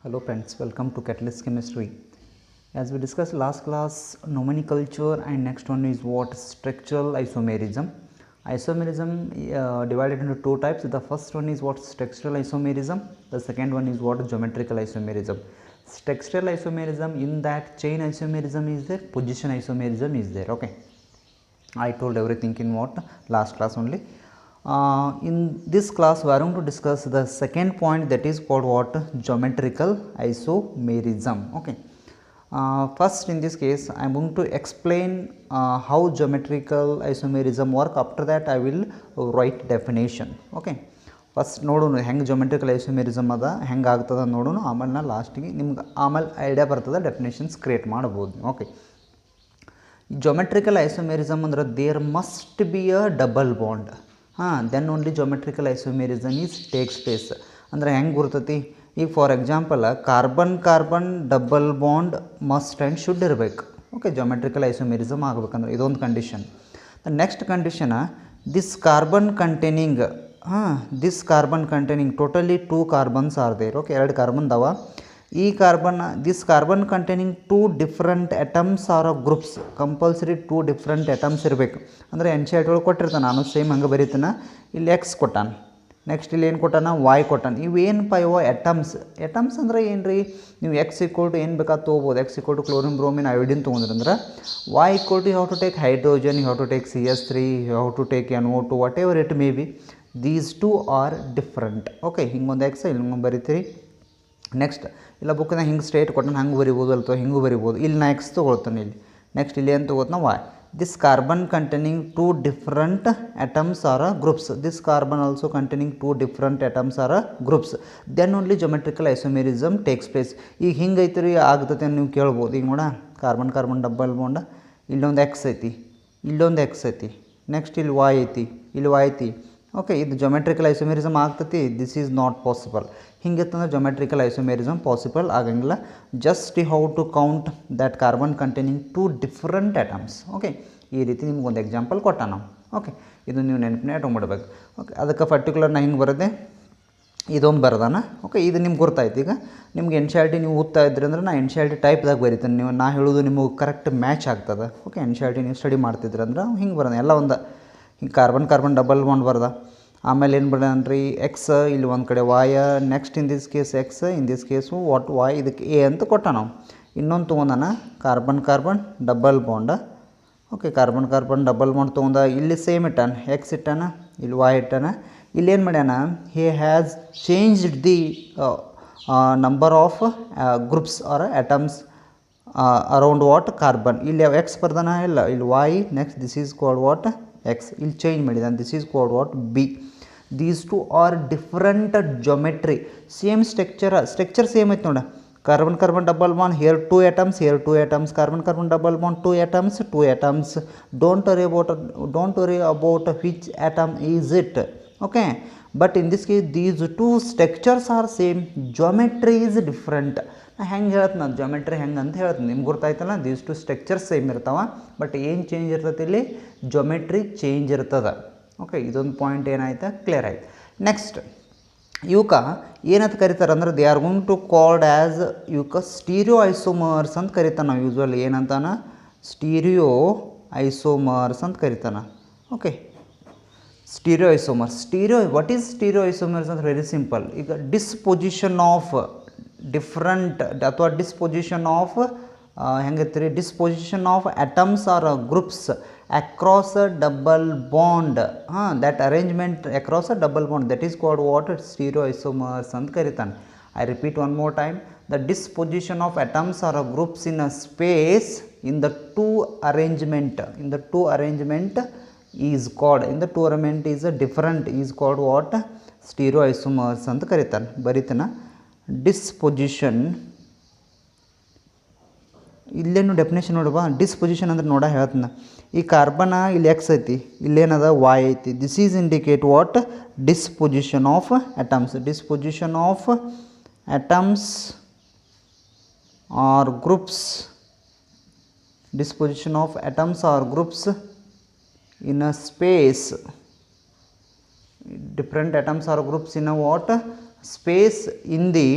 Hello friends, welcome to Catalyst Chemistry. As we discussed last class, nomenclature, and next one is what structural isomerism. Isomerism divided into two types. The first one is what structural isomerism. The second one is what geometrical isomerism. Structural isomerism, in that chain isomerism is there, position isomerism is there. Okay, I told everything in what last class only. In this class we are going to discuss the second point, that is called what geometrical isomerism. Okay, first in this case I am going to explain how geometrical isomerism work. After that I will write definition. Okay, first ನೋಡೋಣ ಹೆಂಗೆ geometrical isomerism ಅದ ಹೆಂಗೆ ಆಗ್ತದೆ ನೋಡೋಣ. ಆಮೇಲೆ ನಾ ಲಾಸ್ಟಿಗೆ ನಿಮ್ಗೆ ಆಮೇಲೆ ಐಡಿಯಾ ಬರ್ತದೆ, ಡೆಫಿನೇಷನ್ಸ್ ಕ್ರಿಯೇಟ್ ಮಾಡ್ಬೋದು. ಓಕೆ, geometrical isomerism ಅಂದ್ರೆ there must be a double bond. Then only geometrical isomerism is takes place. ಅಂದರೆ ಹೆಂಗೆ ಗುರ್ತತಿ, ಈಗ for example carbon double bond must and should ಇರಬೇಕು. ಓಕೆ, geometrical isomerism ಆಗಬೇಕಂದ್ರೆ ಇದೊಂದು condition. Next condition, this carbon containing totally 2 carbons are there. Okay, 2 carbon ಅದಾವ. ಈ this carbon containing 2 different atoms or groups, compulsory 2 different atoms ಇರಬೇಕು. ಅಂದರೆ N C ಒಳಗೆ ಕೊಟ್ಟಿರ್ತಾನೆ, ನಾನು ಸೇಮ್ ಹಂಗೆ ಬರೀತಾನೆ. ಇಲ್ಲಿ ಎಕ್ಸ್ ಕೊಟ್ಟಾನ, ನೆಕ್ಸ್ಟ್ ಇಲ್ಲಿ ಏನು ಕೊಟ್ಟಾನ, ವಾಯ್ ಕೊಟ್ಟಾನ. ಇವೇನಪ್ಪ ಇವ ಎಟಮ್ಸ್ ಅಂದರೆ ಏನು ರೀ, ನೀವು ಎಕ್ಸ್ ಈಕ್ವಲ್ ಟು ಏನು ಬೇಕಾದ ತೊಗೋಬೋದು. X equal to chlorine bromine iodine ತೊಗೊಂಡ್ರಂದ್ರೆ, Y equal to you have to take hydrogen, you have to take CH3, you have to take NO2, whatever it may be, these 2 are different. Okay, ಹಿಂಗೊಂದು X ಇಲ್ಲಿ ಬರಿತೀರಿ. Next ಇಲ್ಲ ಬುಕ್ನ ಹಿಂಗೆ straight ಕೊಟ್ಟನ ಹಂಗೆ ಬರಿಬೋದು, ಅಥವಾ ಹಿಂಗೂ ಬರಿಬೋದು. ಇಲ್ಲಿ ನಾ ಎಕ್ಸ್ ತೊಗೊಳ್ತಾನೆ ಇಲ್ಲಿ. ನೆಕ್ಸ್ಟ್ ಇಲ್ಲಿ ಏನು ತೊಗೋತಾನ, Y. This carbon containing 2 different atoms or groups. This carbon also containing 2 different atoms or groups. Then only geometrical isomerism takes place. ಈಗ ಹಿಂಗೆ ಐತಿ ರೀ ಆಗ್ತತೆ ನೀವು ಕೇಳ್ಬೋದು. ಈಗ ನೋಡ, ಕಾರ್ಬನ್ ಡಬಲ್ ಬಾಂಡ್, ಇಲ್ಲೊಂದು ಎಕ್ಸ್ ಐತಿ, ಇಲ್ಲೊಂದು ಎಕ್ಸ್ ಐತಿ, ನೆಕ್ಸ್ಟ್ ಇಲ್ಲಿ ವಾಯ್ ಐತಿ, ಇಲ್ಲಿ ವಾಯ್ ಐತಿ. ಓಕೆ, ಇದು geometrical isomerism ಆಗ್ತತಿ. This is not possible. ಹಿಂಗಿತ್ತಂದ್ರೆ geometrical isomerism ಪಾಸಿಬಲ್ ಆಗಂಗಿಲ್ಲ. Just how to count that carbon containing 2 different atoms. Okay, ಈ ರೀತಿ ನಿಮ್ಗೆ ಒಂದು ಎಕ್ಸಾಂಪಲ್ ಕೊಟ್ಟ ನಾವು. ಓಕೆ, ಇದು ನೀವು ನೆನಪಿನ ಇಟ್ಕೊಂಡ್ಬಿಡ್ಬೇಕು. ಓಕೆ, ಅದಕ್ಕೆ ಪರ್ಟಿಕ್ಯುಲರ್ ನಾ ಹಿಂಗೆ ಬರೋದೆ, ಇದೊಂದು ಬರೋದಾನ. ಓಕೆ, ಇದು ನಿಮ್ಗೆ ಗೊತ್ತಾಯ್ತು. ಈಗ ನಿಮ್ಗೆ ಎನ್ ಸಿ ಆರ್ ಟಿ ನೀವು ಓದ್ತಾ ಇದ್ರಿ ಅಂದ್ರೆ ನಾ ಎನ್ ಸಿ ಆರ್ ಟಿ ಟೈಪ್ದಾಗ ಬರೀತೇನೆ. ನೀವು ನಾ ಹೇಳೋದು ನಿಮಗೆ ಕರೆಕ್ಟ್ ಮ್ಯಾಚ್ ಆಗ್ತದೆ. Okay, N C R T ನೀವು ಸ್ಟಡಿ ಮಾಡ್ತಿದ್ರಿ ಅಂದ್ರೆ ಹಿಂಗೆ ಬರೋದು ಎಲ್ಲ ಒಂದು ಹಿಂಗೆ ಕಾರ್ಬನ್ ಡಬಲ್ ಬಾಂಡ್ ಬರ್ದ. ಆಮೇಲೆ ಏನು ಬರೋನ್ರಿ, ಎಕ್ಸ್ ಇಲ್ಲಿ ಒಂದು ಕಡೆ Y, next in this case X, in this case what Y, ಇದಕ್ಕೆ ಎ ಅಂತ ಕೊಟ್ಟ ನಾವು. ಇನ್ನೊಂದು ತೊಗೊಂಡಾನ carbon double bond. Okay, carbon double bond ತೊಗೊಂಡ, ಇಲ್ಲಿ ಸೇಮ್ ಇಟ್ಟಾನ, ಎಕ್ಸ್ ಇಟ್ಟಾನ, ಇಲ್ಲಿ ವಾಯ್ ಇಟ್ಟಾನ. ಇಲ್ಲೇನು ಮಾಡ್ಯಾನ, he has changed the number of groups or atoms around what carbon. ಇಲ್ಲಿ ಎಕ್ಸ್ ಬರ್ದಾನ, ಇಲ್ಲ ಇಲ್ಲಿ Y, next this is called what X, ಇಲ್ಲಿ ಚೇಂಜ್ ಮಾಡಿದಾನೆ, this is called what B. These 2 are different geometry, same structure same ಐತೆ ನೋಡ. Carbon double bond, here 2 atoms, here 2 atoms, carbon double bond 2 atoms. Don't worry about which atom is it. Okay, but in this case these 2 structures are same, geometry is different. ಹೆಂಗೆ ಹೇಳ್ತೀನಿ ನಾನು geometry ಹೆಂಗೆ ಅಂತ ಹೇಳ್ತೀನಿ, ನಿಮ್ಗೆ ಗೊತ್ತಾಯ್ತಲ್ಲ. These 2 structures same ಇರ್ತಾವೆ, but ಏನು ಚೇಂಜ್ ಇರ್ತೈತಿ, ಇಲ್ಲಿ ಜೊಮೆಟ್ರಿ ಚೇಂಜ್ ಇರ್ತದೆ. ಓಕೆ, ಇದೊಂದು ಪಾಯಿಂಟ್ ಏನಾಯ್ತು, ಕ್ಲಿಯರ್ ಆಯ್ತು. ನೆಕ್ಸ್ಟ್ ಇವಕ್ಕೆ ಏನಂತ ಕರೀತಾರೆ ಅಂದ್ರೆ, they are going to called as ಇವಕ್ಕೆ ಸ್ಟೀರಿಯೋ ಐಸೋಮರ್ಸ್ ಅಂತ ಕರಿತಾನೆ ನಾವು. ಯೂಸ್ವಲಿ ಏನಂತಾನ, ಸ್ಟೀರಿಯೋ ಐಸೋಮರ್ಸ್ ಅಂತ ಕರಿತಾನೆ. Okay, stereo isomers. What is stereo isomers ಅಂತ ವೆರಿ ಸಿಂಪಲ್. ಈಗ ಡಿಸ್ಪೊಸಿಷನ್ ಆಫ್ ಡಿಫ್ರೆಂಟ್ ಅಥವಾ ಡಿಸ್ಪೊಸಿಷನ್ ಆಫ್ ಹೆಂಗೈತ್ರಿ, disposition of atoms or groups across a double bond. That arrangement across a double bond, that is called what, stereoisomers ಅಂತ ಕರೀತಾನೆ. I repeat one more time, the disposition of atoms or groups in a space in the two arrangement is called what, stereoisomers ಅಂತ ಕರೀತಾನೆ. ಬರೀತಾನೆ disposition, ಇಲ್ಲೇನು definition ನೋಡುವ. Disposition ಅಂದ್ರೆ ನೋಡ ಹೇಳ್ತೀನಿ. ಈ carbon ಇಲ್ಲಿ ಎಕ್ಸ್ ಐತಿ, ಇಲ್ಲೇನದ ವಾಯ್ ಐತಿ. This is indicate what, disposition of atoms. Disposition of atoms or groups, disposition of atoms or groups in a space. Different atoms or groups in a what, space in the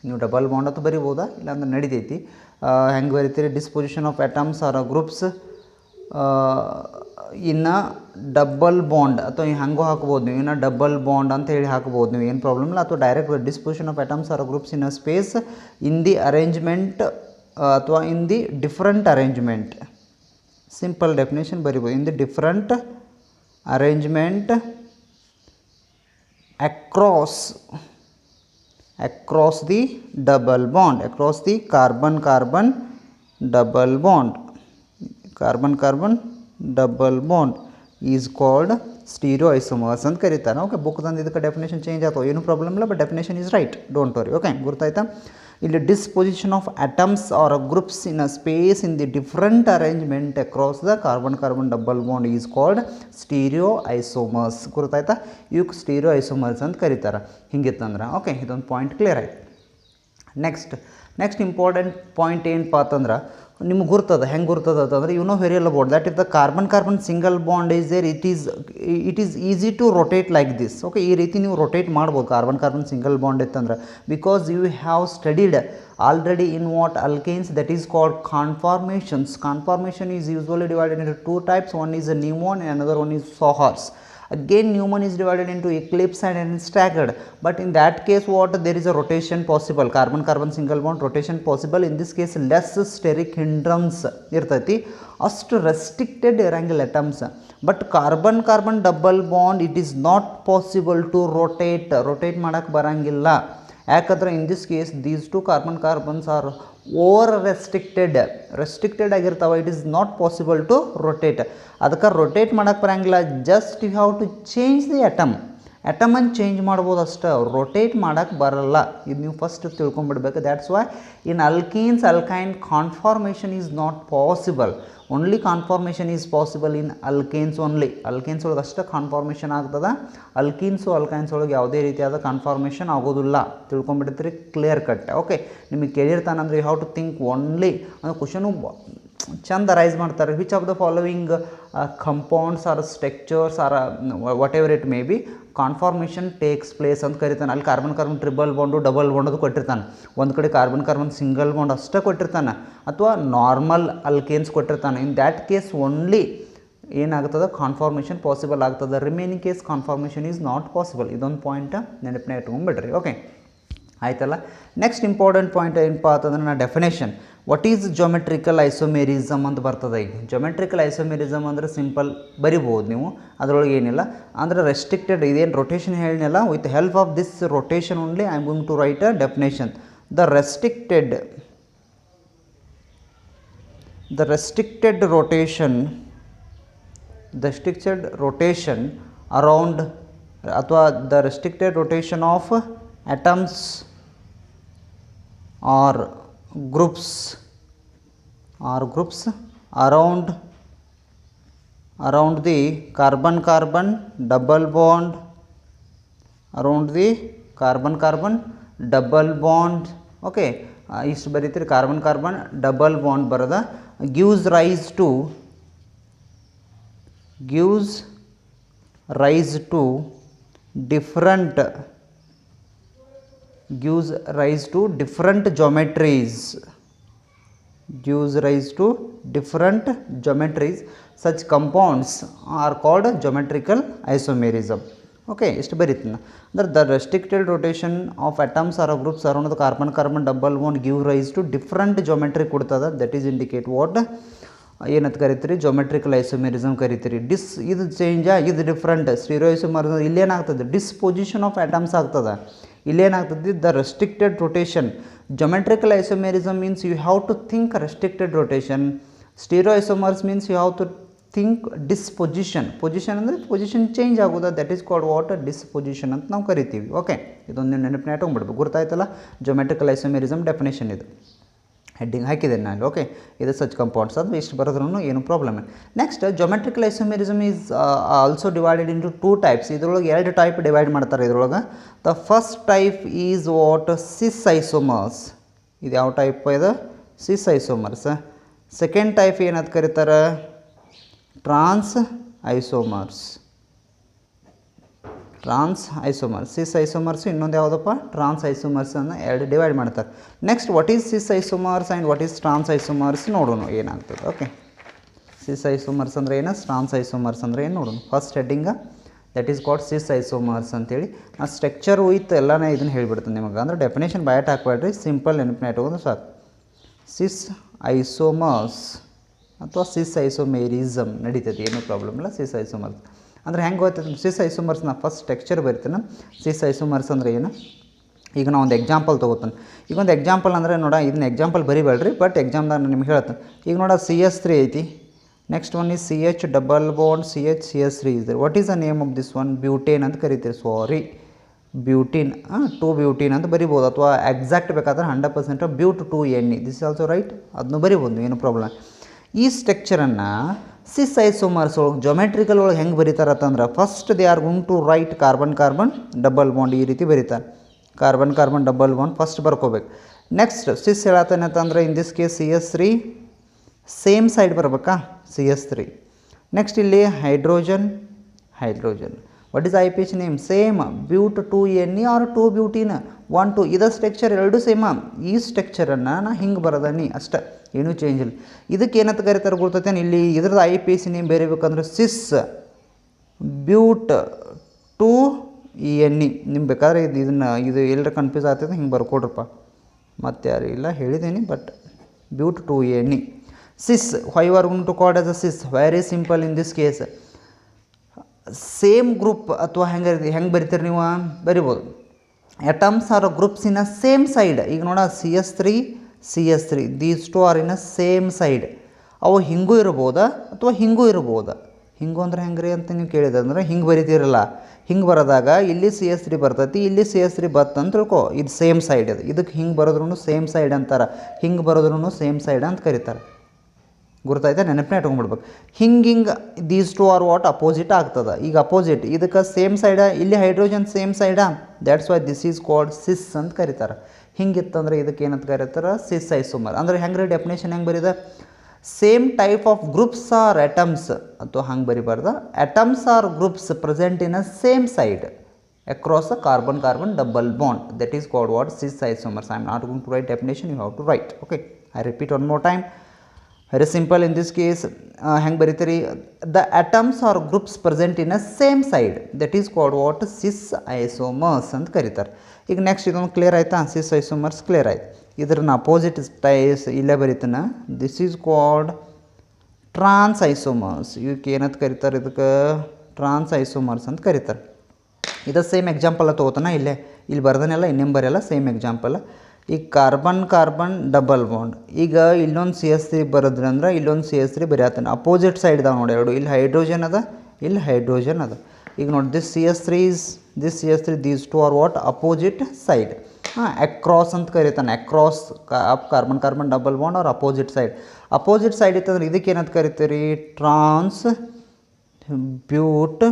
ನೀವು double bond ಅಂತ ಬರಿಬೋದಾ ಇಲ್ಲಾಂದ್ರೆ ನಡಿತೈತಿ. ಹೆಂಗೆ ಬರಿತೀರಿ, disposition of atoms or groups ಇನ್ನು double bond ಅಥವಾ ಹಂಗೂ ಹಾಕ್ಬೋದು ನೀವು, ಇನ್ನು ಡಬಲ್ ಬಾಂಡ್ ಅಂತ ಹೇಳಿ ಹಾಕ್ಬೋದು ನೀವು, ಏನು ಪ್ರಾಬ್ಲಮ್ ಇಲ್ಲ. ಅಥವಾ direct disposition of atoms or groups in a space in the arrangement ಅಥವಾ in the different arrangement. Simple definition ಬರಿಬೋದು, in the different arrangement across the double bond, across the carbon double bond, carbon double bond is called stereoisomers ಅಂತ ಕರೀತಾರೆ. Okay, ಬುಕ್ದಂದು ಇದಕ್ಕೆ definition change ಆಗ್ತವೆ, ಏನು problem ಇಲ್ಲ, but definition is right, don't worry. Okay, ಗೊತ್ತಾಯ್ತಾ? ಇಲ್ಲಿ disposition of atoms or groups in a space in the different arrangement across the carbon double bond is called stereo isomers. ಗೊತ್ತಾಯ್ತಾ? ಇವಕ್ಕೆ stereo isomers ಅಂತ ಕರೀತಾರೆ. ಹಿಂಗಿತ್ತಂದ್ರೆ okay, ಇದೊಂದು point clear ಆಯ್ತು. Next important point ಏನಪ್ಪ ಅಂತಂದ್ರೆ ನಿಮ್ಗೆ ಗುರ್ತದ, ಹೆಂಗೆ ಗುರ್ತದ ಅಂತಂದ್ರೆ you know very well about that if the carbon single bond is there it is easy to rotate like this. Okay, ಈ ರೀತಿ ನೀವು ರೊಟೇಟ್ ಮಾಡ್ಬೋದು ಕಾರ್ಬನ್ ಸಿಂಗಲ್ ಬಾಂಡ್ ಇತ್ತಂದ್ರೆ, because you have studied already in what alkanes, that is called conformations. Conformation is usually divided into two types, one is a Newman and another one is Sawhorse. Again Newman is divided into eclipse and staggered, but in that case what, there is a rotation possible, carbon single bond rotation possible. In this case less steric hindrance irtati, ಅಷ್ಟು restricted ಇರಂಗಿಲ್ಲ atoms. But carbon double bond it is not possible to rotate ಮಾಡೋಕ್ಕೆ ಬರೋಂಗಿಲ್ಲ. ಯಾಕಂದ್ರೆ in this case these two carbons are over restricted ಆಗಿರ್ತಾವೆ. It is not possible to rotate. ಅದಕ್ಕೆ rotate ಮಾಡೋಕ್ಕೆ ಬರೋಂಗಿಲ್ಲ. Just you have to change the ಅಟಮನ್ನು change ಮಾಡ್ಬೋದು ಅಷ್ಟೇ, ರೊಟೇಟ್ ಮಾಡೋಕ್ಕೆ ಬರಲ್ಲ. ಇದು ನೀವು ಫಸ್ಟ್ ತಿಳ್ಕೊಂಬಿಡ್ಬೇಕು. That's why in alkyne conformation is not possible. Only conformation is possible in alkanes only. Alkanes ಒಳಗೆ ಅಷ್ಟೇ ಕಾನ್ಫಾರ್ಮೇಷನ್ ಆಗ್ತದೆ. ಅಲ್ಕೈನ್ಸ್ ಒಳಗೆ ಯಾವುದೇ ರೀತಿಯಾದ ಕಾನ್ಫಾರ್ಮೇಷನ್ ಆಗೋದಿಲ್ಲ. ತಿಳ್ಕೊಂಬಿಡ್ತೀರಿ, ಕ್ಲಿಯರ್ ಕಟ್. ಓಕೆ, ನಿಮಗೆ ಕೇಳಿರ್ತಾನಂದ್ರೆ you have to think only ಅಂದರೆ ಕ್ವಶನು ಚಂದ ರೈಸ್ ಮಾಡ್ತಾರೆ. Which of the following compounds or structures or whatever it may be conformation takes place ಅಂತ ಕರಿತಾನೆ. ಅಲ್ಲಿ carbon triple bond double bond ಅದು ಕೊಟ್ಟಿರ್ತಾನೆ. ಒಂದು ಕಡೆ ಕಾರ್ಬನ್ ಸಿಂಗಲ್ ಬಾಂಡ್ ಅಷ್ಟೇ ಕೊಟ್ಟಿರ್ತಾನೆ, ಅಥವಾ ನಾರ್ಮಲ್ ಅಲ್ಕೇನ್ಸ್ ಕೊಟ್ಟಿರ್ತಾನೆ. ಇನ್ ದ್ಯಾಟ್ ಕೇಸ್ ಓನ್ಲಿ ಏನಾಗ್ತದೆ, ಕಾನ್ಫಾರ್ಮೇಷನ್ ಪಾಸಿಬಲ್ ಆಗ್ತದೆ. Remaining case conformation is not possible. ಇದೊಂದು ಪಾಯಿಂಟ್ ನೆನಪಿನ ಇಟ್ಕೊಂಡ್ಬಿಡ್ರಿ. ಓಕೆ, ಆಯ್ತಲ್ಲ. ನೆಕ್ಸ್ಟ್ ಇಂಪಾರ್ಟೆಂಟ್ ಪಾಯಿಂಟ್ ಏನಪ್ಪ ಅಂತಂದ್ರೆ ನಾ definition what is geometrical isomerism ಅಂತ ಬರ್ತದೆ. ಈಗ ಜೊಮೆಟ್ರಿಕಲ್ ಐಸೋಮೆರಿಸಮ್ ಅಂದರೆ ಸಿಂಪಲ್ ಬರಿಬೋದು ನೀವು, ಅದರೊಳಗೆ ಏನಿಲ್ಲ. ಅಂದರೆ ರೆಸ್ಟ್ರಿಕ್ಟೆಡ್ ಇದೇನು ರೊಟೇಷನ್ ಹೇಳಿನಲ್ಲ, with help of this rotation only I am going to write a definition. The restricted rotation around ಅಥವಾ the restricted rotation of atoms or groups around the carbon double bond, around the carbon double bond. Okay, ಇಷ್ಟು ಬರೀತೀರಿ. Carbon double bond ಬರೋದ gives rise to different geometries. Such compounds are called geometrical isomerism. Okay, ಇಷ್ಟು ಬರೀತೀನಿ. ಅಂದರೆ the restricted rotation of atoms or groups around the carbon double bond give rise to different geometry ಕೊಡ್ತದೆ. That is indicate what ಏನಂತ ಕರಿತೀರಿ, geometrical isomerism ಕರಿತೀರಿ. ಇದು ಚೇಂಜಾ, ಇದು ಡಿಫ್ರೆಂಟ್ ಸ್ಟೀರಿಯೋಐಸೋಮರಿಸಮ್. ಇಲ್ಲೇನಾಗ್ತದೆ, ಡಿಸ್ಪೊಸಿಷನ್ ಆಫ್ ಅಟಮ್ಸ್ ಆಗ್ತದೆ. ಇಲ್ಲೇನಾಗ್ತದೆ, the restricted rotation. Geometrical isomerism means you have to think restricted rotation. Stereoisomers means you have to think disposition. Position ಅಂದರೆ ಪೊಸಿಷನ್ ಚೇಂಜ್ ಆಗೋದು. That is called what, disposition ಅಂತ ನಾವು ಕರಿತೀವಿ. Okay, ಇದೊಂದು ನೆನಪಿನ ಇಟ್ಕೊಂಡ್ಬಿಡ್ಬೇಕು. ಗುರ್ತಾಯ್ತಲ್ಲ, geometrical isomerism definition ಇದು heading ಹಾಕಿದ್ದೇನೆ ನಾನು. ಓಕೆ, ಇದು ಸಚ್ ಕಂಪೌಂಡ್ಸ್ ಅದು ಇಷ್ಟು ಬರೋದ್ರೂ ಏನು ಪ್ರಾಬ್ಲಮ್ ಇಲ್ಲ. Next geometrical isomerism is also divided into two types. ಇದರೊಳಗೆ 2 ಟೈಪ್ ಡಿವೈಡ್ ಮಾಡ್ತಾರೆ ಇದರೊಳಗೆ. The first type is what, cis isomers. ಇದು ಯಾವ ಟೈಪ್ ಇದು, ಸಿಸ್ ಐಸೋಮರ್ಸ್. ಸೆಕೆಂಡ್ ಟೈಪ್ ಏನಂತ ಕರೀತಾರೆ, trans isomers. Trans isomers. Cis isomers ಇನ್ನೊಂದು ಯಾವುದಪ್ಪ ಟ್ರಾನ್ಸ್ ಐಸೋಮರ್ಸ್ ಅನ್ನು ಎರಡು ಡಿವೈಡ್ ಮಾಡ್ತಾರೆ. Next what is cis isomers and what is trans isomers ನೋಡೋಣ ಏನಾಗ್ತದೆ. ಓಕೆ, ಸಿಸ್ ಐಸೋಮರ್ಸ್ ಅಂದರೆ ಏನು, ಟ್ರಾನ್ಸ್ ಐಸೋಮರ್ಸ್ ಅಂದರೆ ಏನು ನೋಡೋಣ. First heading that is called cis isomers ಅಂತೇಳಿ. ಆ ಸ್ಟ್ರಕ್ಚರ್ ವಿತ್ ಎಲ್ಲನೇ ಇದನ್ನು ಹೇಳಿಬಿಡ್ತೀನಿ ನಿಮಗೆ. ಅಂದರೆ ಡೆಫಿನೇಷನ್ ಬಯಟ್ ಹಾಕ್ಬೇಡ್ರಿ, ಸಿಂಪಲ್ ನೆನಪಿನ ಇಟ್ಕೊಂಡು ಸಾಕು. ಸಿಸ್ ಐಸೋಮರ್ಸ್ ಅಥವಾ ಸಿಸ್ ಐಸೋಮೇರಿಸಮ್ ನಡೀತೈತಿ, ಏನೂ ಪ್ರಾಬ್ಲಮ್ ಇಲ್ಲ. ಸಿಸ್ ಐಸೋಮರ್ಸ್ ಅಂದರೆ ಹೆಂಗೆ ಗೊತ್ತೈತೆ ಸಿಸ್ ಐಸೋಮರ್ಸ್ನ ಫಸ್ಟ್ ಸ್ಟ್ರಕ್ಚರ್ ಬರಿತೀನಿ. ಸಿಸ್ ಐಸೋಮರ್ಸ್ ಅಂದರೆ ಏನು, ಈಗ ನಾವು ಒಂದು ಎಕ್ಸಾಂಪಲ್ ತೊಗೋತಾನೆ. ಈಗ ಒಂದು ಎಕ್ಸಾಂಪಲ್ ಅಂದರೆ ನೋಡ, ಇದನ್ನ ಎಕ್ಸಾಂಪಲ್ ಬರಿಬೇಡ್ರಿ, ಬಟ್ ಎಕ್ಸಾಮ್ದಾಗ ನಾನು ನಿಮ್ಗೆ ಹೇಳ್ತೇನೆ. ಈಗ ನೋಡ CH3 ಐತಿ, next one is CH double bond CH3 ಇದೆ. What is the name of this one, butane ಅಂತ ಕರಿತೀರಿ. ಸಾರಿ, ಬ್ಯೂಟಿನ್, 2 ಬ್ಯೂಟಿನ್ ಅಂತ ಬರಿಬೋದು, ಅಥವಾ ಎಕ್ಸಾಕ್ಟ್ ಬೇಕಾದ್ರೆ 100% ಬ್ಯೂಟ್ 2Ne. This is also right, ಅದನ್ನು ಬರಿಬೋದು, ಏನು ಪ್ರಾಬ್ಲಮ್. ಈ ಸ್ಟ್ರಕ್ಚರನ್ನು ಸಿಸ್ ಐಸೋಮರ್ಸ್ ಒಳಗೆ ಜೊಮೆಟ್ರಿಕಲ್ ಒಳಗೆ ಹೆಂಗೆ ಬರೀತಾರತ್ತಂದ್ರೆ, first they are going to write carbon carbon double bond, ಈ ರೀತಿ ಬರೀತಾರೆ. Carbon carbon double bond first ಬರ್ಕೋಬೇಕು. ನೆಕ್ಸ್ಟ್ ಸಿಸ್ ಹೇಳತ್ತಾನೆ ಅಂತಂದರೆ in this case CH3 same side ಬರಬೇಕಾ, CH3. ನೆಕ್ಸ್ಟ್ ಇಲ್ಲಿ hydrogen, what is IPH name, same but 2Ne or 2 butene 1 2. ಇದು ಸ್ಟ್ರಕ್ಚರ್ ಎರಡು ಸೇಮ. ಈ ಸ್ಟ್ರಕ್ಚರನ್ನು ನಾ ಹಿಂಗೆ ಬರೋದನಿ ಅಷ್ಟೇ, ಏನೂ ಚೇಂಜ್ ಇಲ್ಲ. ಇದಕ್ಕೆ ಏನಂತ ಕರೀತಾರೆ ಗೊತ್ತೈತೇನು, ಇಲ್ಲಿ ಇದ್ರದ್ದು IPH ನೇಮ್ ಬೇರೆಬೇಕಂದ್ರೆ ಸಿಸ್ ಬ್ಯೂಟ್ 2Ne. ನಿಮ್ಗೆ ಬೇಕಾದ್ರೆ ಇದು ಎಲ್ಲರ ಕನ್ಫ್ಯೂಸ್ ಆಗ್ತದೆ, ಹಿಂಗೆ ಬರ್ಕೊಡ್ರಪ್ಪ. ಮತ್ತು ಯಾರು ಇಲ್ಲ ಹೇಳಿದ್ದೀನಿ, but ಬ್ಯೂಟ್ 2Ne. Sis, why you are going to call as a cis, very simple in this case. Same group ಅಥವಾ ಹೆಂಗೆ ಬರಿತೀರಿ ನೀವು ಬರಿಬೋದು. Atoms or groups in a same side. ಈಗ ನೋಡ CH3 these two are in a same side. ಅವು ಹಿಂಗೂ ಇರ್ಬೋದಾ ಅಥವಾ ಹಿಂಗೂ ಇರ್ಬೋದಾ. ಹಿಂಗೂ ಅಂದ್ರೆ ಹೆಂಗೆ ರೀ ಅಂತ ನೀವು ಕೇಳಿದೆ ಅಂದರೆ ಹಿಂಗೆ ಬರಿತೀರಲ್ಲ, ಹಿಂಗೆ ಬರೋದಾಗ ಇಲ್ಲಿ CH3 ಬರ್ತೈತಿ, ಇಲ್ಲಿ CH3 ಬರ್ತಂತ ತಿಳ್ಕೊ. ಇದು ಸೇಮ್ ಸೈಡ್, ಅದು ಇದಕ್ಕೆ ಹಿಂಗೆ ಬರೋದ್ರೂ ಸೇಮ್ ಸೈಡ್ ಅಂತಾರೆ, ಹಿಂಗೆ ಬರೋದ್ರೂ ಸೇಮ್ ಸೈಡ್ ಅಂತ ಕರೀತಾರೆ. ಗುರ್ತಾಯ್ತಾ, ನೆನಪನೇ ಇಟ್ಕೊಂಡ್ಬಿಡ್ಬೇಕು. ಹಿಂಗೆ these two are what opposite ಆಗ್ತದೆ. ಈಗ ಅಪೋಸಿಟ್ ಇದಕ್ಕೆ ಸೇಮ್ ಸೈಡ, ಇಲ್ಲಿ ಹೈಡ್ರೋಜನ್ ಸೇಮ್ ಸೈಡಾ, that's why this is called cis ಅಂತ ಕರೀತಾರೆ. ಹಿಂಗಿತ್ತಂದ್ರೆ ಇದಕ್ಕೆ ಏನಂತ ಕರೀತಾರೆ, ಸಿಸ್ ಐಸೋಮರ್. ಅಂದರೆ ಹೆಂಗೆ ಡೆಫಿನೇಷನ್ ಹೆಂಗೆ ಬರೀದ, same type of groups or atoms, ಅಥವಾ ಹಂಗೆ ಬರಿಬಾರ್ದ, atoms or groups present in a same side across a carbon carbon double bond, that is called what, cis isomers. I am not going to write definition, you have to write. Okay, I repeat one more time, very simple in this case. Hang baritari, the atoms or groups present in a same side, that is called what, cis isomers ant karitar. ಈಗ next ಇದೊಂದು clear ಆಯ್ತಾ, cis isomers clear ಆಯ್ತು. ಇದ್ರನ್ನ opposite ಟೈಸ್ ಇಲ್ಲೇ ಬರೀತಾನ, this is called trans isomers. ಇವಕ್ಕೆ ಏನಂತ ಕರೀತಾರೆ, ಇದಕ್ಕೆ ಟ್ರಾನ್ಸ್ ಐಸೋಮರ್ಸ್ ಅಂತ ಕರೀತಾರೆ. ಇದು ಸೇಮ್ ಎಕ್ಸಾಂಪಲ್ ತೊಗೋತಾನ, ಇಲ್ಲಿ ಬರ್ದನೆಲ್ಲ ಇನ್ನೇನು ಬರೆಯಲ್ಲ, ಸೇಮ್ ಎಕ್ಸಾಂಪಲ್. ಈಗ ಕಾರ್ಬನ್ ಡಬಲ್ ಬಾಂಡ್, ಈಗ ಇಲ್ಲೊಂದು CH3 ಬರೋದ್ರಿ ಅಂದ್ರೆ ಇಲ್ಲೊಂದು CH3 ಬರೆಯತ್ತಾನೆ. ಅಪೋಸಿಟ್ ಸೈಡ್ ಇದಾವೆ ನೋಡಿ ಎರಡು, ಇಲ್ಲಿ ಹೈಡ್ರೋಜನ್ ಅದ, ಇಲ್ಲಿ ಹೈಡ್ರೋಜನ್ ಅದ. ಈಗ ನೋಡಿ this CH3 these two are what, opposite side. Across ಅಂತ ಕರೀತಾನೆ, ಅಕ್ರಾಸ್ ಕಾರ್ಬನ್ ಡಬಲ್ ಬಾಂಡ್ ಅವ್ರ ಅಪೋಸಿಟ್ ಸೈಡ್ ಇತ್ತಂದ್ರೆ ಇದಕ್ಕೆ ಏನಂತ ಕರಿತೀರಿ, ಟ್ರಾನ್ಸ್ ಬ್ಯೂಟ್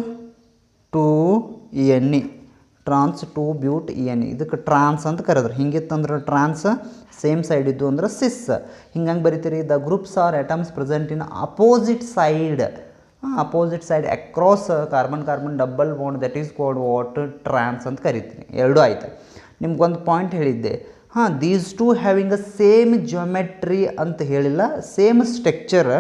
2Ne, ಟ್ರಾನ್ಸ್ 2 ಬ್ಯೂಟ್ ENE. ಇದಕ್ಕೆ ಟ್ರಾನ್ಸ್ ಅಂತ ಕರೆದ್ರು. ಹಿಂಗಿತ್ತಂದ್ರೆ ಟ್ರಾನ್ಸ್, ಸೇಮ್ ಸೈಡ್ ಇದ್ದು ಅಂದ್ರೆ ಸಿಸ್. ಹಿಂಗಂಗೆ ಬರಿತೀರಿ, the groups or atoms present in opposite side across carbon double bond, that is called what, trans ಅಂತ ಕರಿತೀನಿ. ಎರಡೂ ಆಯ್ತು. ನಿಮ್ಗೊಂದು ಪಾಯಿಂಟ್ ಹೇಳಿದ್ದೆ, these two having a same geometry ಅಂತ ಹೇಳಿಲ್ಲ, same structure,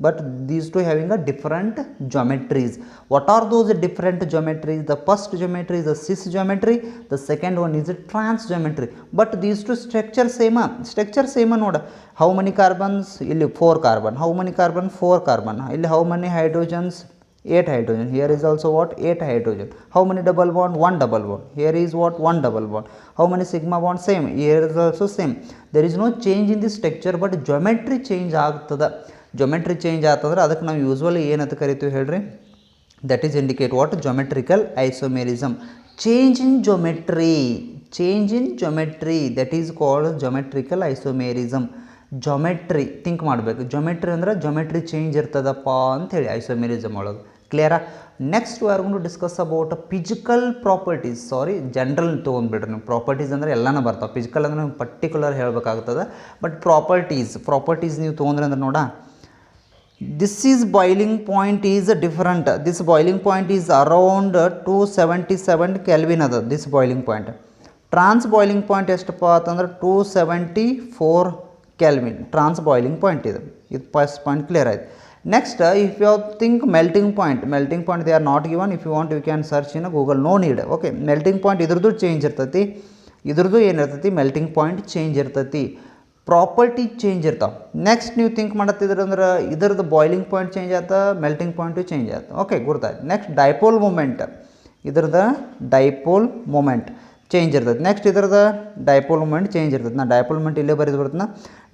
but these two having a different geometries. What are those different geometries? The first geometry is the cis geometry, the second one is a trans geometry. But these two structure same noda. How many carbons? Illi 4 carbon. How many carbon? 4 carbon. Illi how many hydrogens? 8 hydrogen. Here is also what, 8 hydrogen. How many double bond? 1 double bond. Here is what, 1 double bond. How many sigma bond? Same. Here is also same. There is no change in the structure, but geometry change ಆಗ್ತದ. Geometry change ಆತಂದ್ರೆ ಅದಕ್ಕೆ ನಾವು usually ಏನಂತ ಕರಿತೀವಿ ಹೇಳ್ರಿ, that is indicate what, geometrical isomerism. Change in geometry that is called geometrical isomerism. Geometry think ಮಾಡಬೇಕು, geometry ಅಂದ್ರೆ geometry change ಇರ್ತದಪ್ಪ ಅಂಥೇಳಿ ಐಸೋಮೇರಿಸಮ್ ಒಳಗೆ. ಕ್ಲಿಯರಾ? Next we are going to discuss about physical properties. Sorry, general ತೊಗೊಂಡ್ಬಿಡ್ರಿ ನೀವು. Properties ಅಂದರೆ ಎಲ್ಲನೂ ಬರ್ತಾವೆ, ಫಿಸಿಕಲ್ ಅಂದರೆ ನೀವು ಪರ್ಟಿಕ್ಯುಲರ್ ಹೇಳಬೇಕಾಗ್ತದೆ. ಬಟ್ ಪ್ರಾಪರ್ಟೀಸ್ ನೀವು ತೊಗೊಂಡ್ರೆ ಅಂದ್ರೆ ನೋಡ, this is boiling point is different. This boiling point is around 277 Kelvin ada this boiling point. Trans boiling point ಎಷ್ಟಪ್ಪ ಅಂತಂದ್ರೆ 274 Kelvin trans boiling point ಇದು ಫಸ್ಟ್ ಪಾಯಿಂಟ್ ಕ್ಲಿಯರ್ ಆಯ್ತು. Next if you think melting point they are not given. If you want you can search in Google, no need. Okay, melting point ಇದ್ರದ್ದು change ಇರ್ತೈತಿ, ಇದ್ರದ್ದು ಏನಿರ್ತೈತಿ melting point change ಇರ್ತೈತಿ, property change ಇರ್ತಾವೆ. Next ನೀವು think ಮಾಡತ್ತಿದ್ರೆ ಅಂದ್ರೆ ಇದ್ರದ್ದು ಬಾಯ್ಲಿಂಗ್ ಪಾಯಿಂಟ್ ಚೇಂಜ್ ಆಯ್ತು, ಮೆಲ್ಟಿಂಗ್ ಪಾಯಿಂಟು ಚೇಂಜ್ ಆಯ್ತು. ಓಕೆ, ಗುರ್ತಾಯ್ತು. ನೆಕ್ಸ್ಟ್ ಡೈಪೋಲ್ ಮೂಮೆಂಟ್, ಇದ್ರದ್ದು ಡೈಪೋಲ್ ಮೂಮೆಂಟ್ ಚೇಂಜ್ ಇರ್ತೈತೆ. ನೆಕ್ಸ್ಟ್ ಇದ್ರದ್ದು ಡೈಪೋಲ್ ಮೂಮೆಂಟ್ ಚೇಂಜ್ ಇರ್ತೈತೆ. ನಾ ಡೈಪೋಲ್ ಮೂಮೆಂಟ್ ಇಲ್ಲೇ ಬರೆದು ಬರ್ತನ.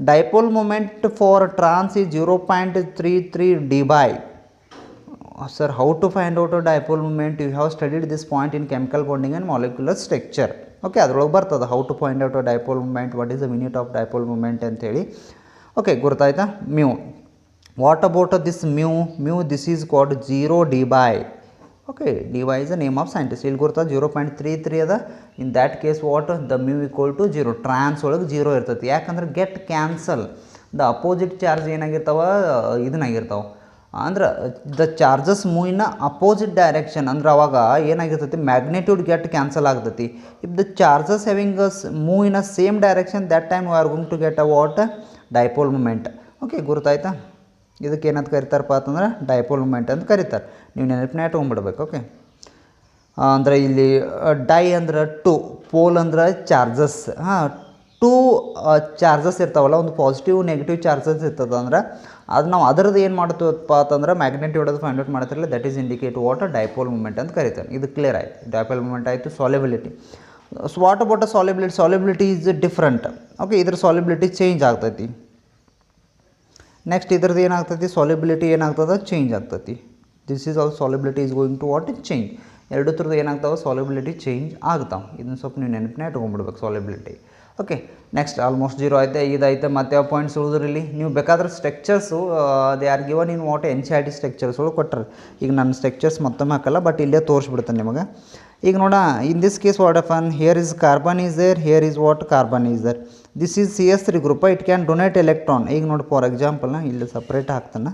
ಡೈಪೋಲ್ ಮೂಮೆಂಟ್ ಫಾರ್ ಟ್ರಾನ್ಸ್ ಈ 0.33 dBi. Sir, how to find out a dipole moment? You have studied this point in chemical bonding and molecular structure. Okay, ಅದ್ರೊಳಗೆ ಬರ್ತದೆ how to find out a dipole moment, what is the minute of dipole moment ಅಂತೇಳಿ. Okay, ಗೊತ್ತಾಯ್ತಾ? Mu, what about this mu this is called 0 dBi. Okay, dy is the name of scientist. ಇಲ್ಲಿ ಗೊತ್ತಾ 0.33 ಅದ. In that case what the mu equal to 0. Trans ಒಳಗೆ 0 ಇರ್ತೈತಿ. ಯಾಕಂದ್ರೆ get cancel the opposite charge ಏನಾಗಿರ್ತಾವ ಇದನ್ನಾಗಿರ್ತಾವೆ, ಅಂದ್ರೆ the charges move in opposite direction. ಅಂದ್ರೆ ಅವಾಗ ಏನಾಗಿರ್ತೈತಿ ಮ್ಯಾಗ್ನಿಟ್ಯೂಡ್ ಗೆಟ್ ಕ್ಯಾನ್ಸಲ್ ಆಗ್ತೈತಿ. If the charges having move in a same direction that time we are going to get a what dipole moment. Okay, ಗುರುತಾಯ್ತಾ? ಇದಕ್ಕೆ ಏನಂತ ಕರಿತಾರಪ್ಪ ಅಂತಂದ್ರೆ ಡೈಪೋಲ್ ಮೂಮೆಂಟ್ ಅಂತ ಕರೀತಾರೆ. ನೀವು ನೆನಪಿನ ತೊಗೊಂಡ್ಬಿಡ್ಬೇಕು. ಓಕೆ, ಅಂದರೆ ಇಲ್ಲಿ ಡೈ ಅಂದ್ರೆ ಟು, ಪೋಲ್ ಅಂದ್ರೆ ಚಾರ್ಜಸ್. ಹಾಂ, ಟೂ ಚಾರ್ಜಸ್ ಇರ್ತಾವಲ್ಲ, ಒಂದು ಪಾಸಿಟಿವ್ ನೆಗೆಟಿವ್ ಚಾರ್ಜಸ್ ಇರ್ತದೆ. ಅಂದ್ರೆ ಅದು ನಾವು ಅದರದ್ದು ಏನು ಮಾಡ್ತೀವಪ್ಪ ಅಂತಂದ್ರೆ ಮ್ಯಾಗ್ನೆಟ್ಯೂಡ್ ಅದು ಫೈಂಡ್ ಔಟ್ ಮಾಡ್ತಿರಲಿಲ್ಲ. That is indicate what dipole moment ಅಂತ ಕರೀತಾರೆ. ಇದು ಕ್ಲಿಯರ್ ಆಯಿತು. ಡೈಪೋಲ್ ಮೂಮೆಂಟ್ ಆಯಿತು. Solubility, what about a solubility is different. Okay, ಇದ್ರ ಸಾಲಿಬಿಲಿಟಿ ಚೇಂಜ್ ಆಗ್ತೈತಿ. ನೆಕ್ಸ್ಟ್ ಇದ್ರದ್ದು ಏನಾಗ್ತೈತಿ ಸಾಲಿಬಿಲಿಟಿ ಏನಾಗ್ತದೆ ಚೇಂಜ್ ಆಗ್ತೈತಿ. This is all solubility is going to what change. ಎರಡು ಥರದ್ದು ಏನಾಗ್ತಾವೆ ಸಾಲಿಬಿಲಿಟಿ ಚೇಂಜ್ ಆಗ್ತಾವೆ. ಇದನ್ನು ಸ್ವಲ್ಪ ನೀವು ನೆನಪಿನ ಇಟ್ಕೊಂಡ್ಬಿಡ್ಬೇಕು ಸಾಲಿಬಿಲಿಟಿ. ಓಕೆ, ನೆಕ್ಸ್ಟ್ ಆಲ್ಮೋಸ್ಟ್ 0 ಆಯ್ತು. ಇದಾಯ್ತು. ಮತ್ತೆ ಯಾವ ಪಾಯಿಂಟ್ಸ್ ಉಳಿದ್ರಲ್ಲಿ ನೀವು ಬೇಕಾದ್ರೆ structures they are given in what NCERT ಸ್ಟ್ರಕ್ಚರ್ಸ್ಗಳು ಕೊಟ್ಟರೆ. ಈಗ ನಾನು ಸ್ಟ್ರಕ್ಚರ್ಸ್ ಮತ್ತೊಮ್ಮೆ ಹಾಕಲ್ಲ, ಬಟ್ ಇಲ್ಲೇ ತೋರಿಸ್ಬಿಡ್ತೇನೆ ನಿಮಗೆ. ಈಗ ನೋಡ, in this case what happen here is carbon is there, here is what carbon is there. This is CS3 group. It can donate electron. ಈಗ ನೋಡಿ ಫಾರ್ ಎಕ್ಸಾಂಪಲ್ ಇಲ್ಲಿ ಸಪ್ರೇಟ್ ಹಾಕ್ತಾನೆ.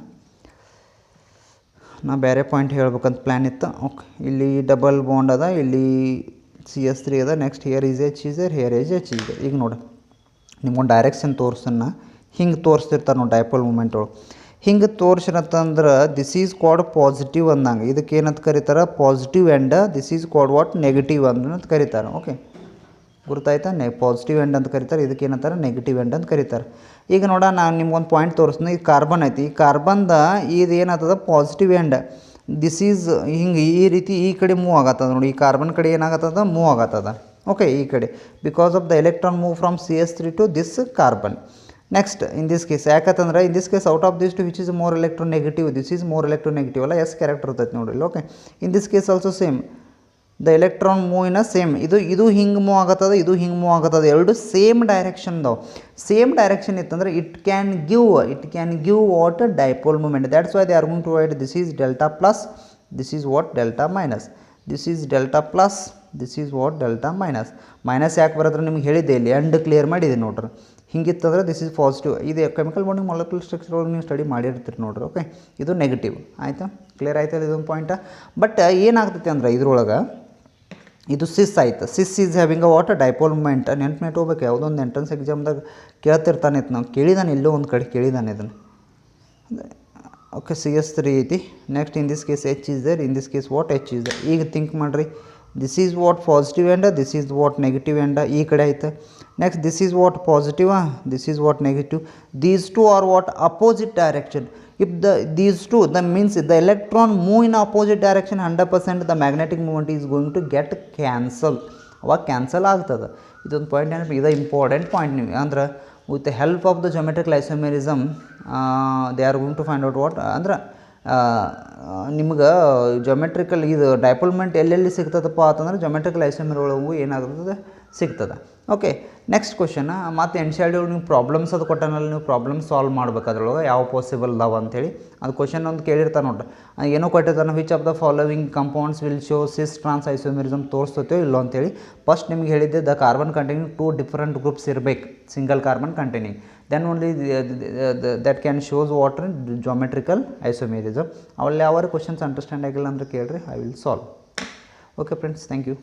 ನಾ ಬೇರೆ ಪಾಯಿಂಟ್ ಹೇಳ್ಬೇಕಂತ ಪ್ಲ್ಯಾನ್ ಇತ್ತು. ಓಕೆ, ಇಲ್ಲಿ ಡಬಲ್ ಬಾಂಡ್ ಅದ, ಇಲ್ಲಿ CS3 ಅದ. Next here is H is there, here is H is there. ಈಗ ನೋಡಿ ನಿಮ್ಗೊಂದು ಡೈರೆಕ್ಷನ್ ತೋರಿಸನ್ನ ಹಿಂಗೆ ತೋರಿಸ್ತಿರ್ತಾರೆ ನೋಡಿ ಡೈಪೋಲ್ ಮೂಮೆಂಟ್ ಒಳಗೆ. ಹಿಂಗೆ ತೋರಿಸಿರತ್ತಂದ್ರೆ ದಿಸ್ ಈಸ್ ಕಾಲ್ಡ್ ಪಾಸಿಟಿವ್ ಅಂದಂಗೆ. ಇದಕ್ಕೆ ಏನಂತ ಕರೀತಾರೆ positive end. This is called what negative ಅಂತ ಕರೀತಾರೆ. ಓಕೆ, ಗುರ್ತಾಯ್ತಾ? ಪಾಸಿಟಿವ್ ಎಂಡ್ ಅಂತ ಕರೀತಾರೆ. ಇದಕ್ಕೆ ಏನಂತಾರೆ ನೆಗೆಟಿವ್ ಎಂಡ್ ಅಂತ ಕರೀತಾರೆ. ಈಗ ನೋಡ, ನಾನು ನಿಮ್ಗೊಂದು ಪಾಯಿಂಟ್ ತೋರಿಸ್ತೀನಿ. ಈ ಕಾರ್ಬನ್ ಐತಿ, ಈ ಕಾರ್ಬನ್ದ ಇದು ಏನಾಗ್ತದ ಪಾಸಿಟಿವ್ ಎಂಡ್. ದಿಸ್ ಈಸ್ ಹಿಂಗೆ ಈ ರೀತಿ ಈ ಕಡೆ ಮೂವ್ ಆಗತ್ತದ ನೋಡಿ. ಈ ಕಾರ್ಬನ್ ಕಡೆ ಏನಾಗತ್ತದ ಮೂವ್ ಆಗತ್ತದ. ಓಕೆ, ಈ ಕಡೆ because of the electron move from CS3 to this carbon. Next in this case ಯಾಕಂತಂದ್ರೆ in this case out of this two which is more electronegative. This is more electronegative ಅಲ್ಲ, S character ಇರ್ತೈತೆ ನೋಡ್ರಿ. Okay, in this case also same the electron move in same. ಇದು ಹಿಂಗೆ move ಆಗತ್ತದ, ಇದು ಹಿಂಗೆ move ಆಗತ್ತದ. ಎರಡು ಸೇಮ್ ಡೈರೆಕ್ಷನ್ದವು. ಸೇಮ್ ಡೈರೆಕ್ಷನ್ ಇತ್ತಂದ್ರೆ it can give what dipole moment. That's why they are going to write this is delta plus, this is what delta minus. This is delta plus, this is what delta minus. Minus ಯಾಕೆ ಬರೋದ್ರೆ ನಿಮ್ಗೆ ಹೇಳಿದೆ, ಇಲ್ಲಿ end clear ಮಾಡಿದೆ ನೋಡ್ರಿ. ಹಿಂಗಿತ್ತಂದ್ರೆ this is positive. ಇದು chemical bonding molecular structure ಒಳಗೆ ನೀವು ಸ್ಟಡಿ ಮಾಡಿರ್ತೀರಿ ನೋಡ್ರಿ. ಓಕೆ, ಇದು ನೆಗೆಟಿವ್. ಆಯಿತಾ? ಕ್ಲಿಯರ್ ಆಯ್ತಲ್ಲ ಇದೊಂದು ಪಾಯಿಂಟ. ಬಟ್ ಏನಾಗ್ತೈತಿ ಅಂದ್ರೆ ಇದ್ರೊಳಗೆ ಇದು ಸಿಸ್ ಆಯ್ತು. Cis is having a what dipole moment. ನೆನ್ಪು ಹೋಗ್ಬೇಕು. ಯಾವುದೊಂದು ಎಂಟ್ರೆನ್ಸ್ ಎಕ್ಸಾಮ್ದಾಗ ಕೇಳ್ತಿರ್ತಾನೆ ಇತ್ತು. ನಾವು ಕೇಳಿದಾನೆ, ಎಲ್ಲೋ ಒಂದು ಕಡೆ ಕೇಳಿದಾನೆ ಇದನ್ನು. ಓಕೆ, CS3 ಐತಿ. Next in this case H is there, in this case what H is there. ಈಗ ಥಿಂಕ್ ಮಾಡಿರಿ, this is what positive end, this is what negative end. ಈ ಕಡೆ ಆಯ್ತು. Next this is what positive, this is what negative. These two are what opposite direction. If these two, that means the electron move in opposite direction, 100% the magnetic moment is going to get cancel. ಅವಾಗ cancel ಆಗ್ತದೆ. ಇದೊಂದು point ಏನಪ್ಪ, ಇದು important point. ನೀವು ಅಂದ್ರೆ with the help of the geometric isomerism they are going to find out what ಅಂದ್ರೆ ನಿಮ್ಗೆ geometrical ಇದು ಡೈಪೋಲ್ ಮೂಮೆಂಟ್ ಎಲ್ಲೆಲ್ಲಿ ಸಿಗ್ತದಪ್ಪ ಅಂತಂದ್ರೆ ಜೊಮೆಟ್ರಿಕಲ್ ಐಸೋಮೆರ್ ಒಳಗೂ ಏನಾಗ್ತದೆ ಸಿಗ್ತದೆ. ಓಕೆ, ನೆಕ್ಸ್ಟ್ ಕ್ವಶನ್ ಮತ್ತು ಎನ್ ಸಿ ಆರ್ ಟಿ ನೀವು ಪ್ರಾಬ್ಲಮ್ಸ್ ಅದು ಕೊಟ್ಟನಲ್ಲಿ ನೀವು ಪ್ರಾಬ್ಲಮ್ ಸಾಲ್ವ್ ಮಾಡ್ಬೇಕು ಅದ್ರೊಳಗೆ ಯಾವ ಪಾಸಿಬಲ್ ಅದಾವ ಅಂತೇಳಿ. ಅದು ಕ್ವಶನ್ ಒಂದು ಕೇಳಿರ್ತಾರೆ ನೋಡ್ರಿ, ಏನೋ ಕೊಟ್ಟಿರ್ತಾನೆ, which of the following compounds will show cis trans isomerism ತೋರಿಸ್ತೈತೋ ಇಲ್ಲೋ ಅಂತೇಳಿ. ಫಸ್ಟ್ ನಿಮ್ಗೆ ಹೇಳಿದ್ದೆ the carbon containing 2 different groups ಇರಬೇಕು, single carbon containing, then only that can shows what a geometrical isomerism. ಅವಲ್ಲಿ ಯಾವಾರು ಕ್ವಶನ್ಸ್ ಅಂಡರ್ಸ್ಟ್ಯಾಂಡ್ ಆಗಿಲ್ಲ ಅಂದರೆ ಕೇಳ್ರಿ, I will solve. Okay friends, thank you.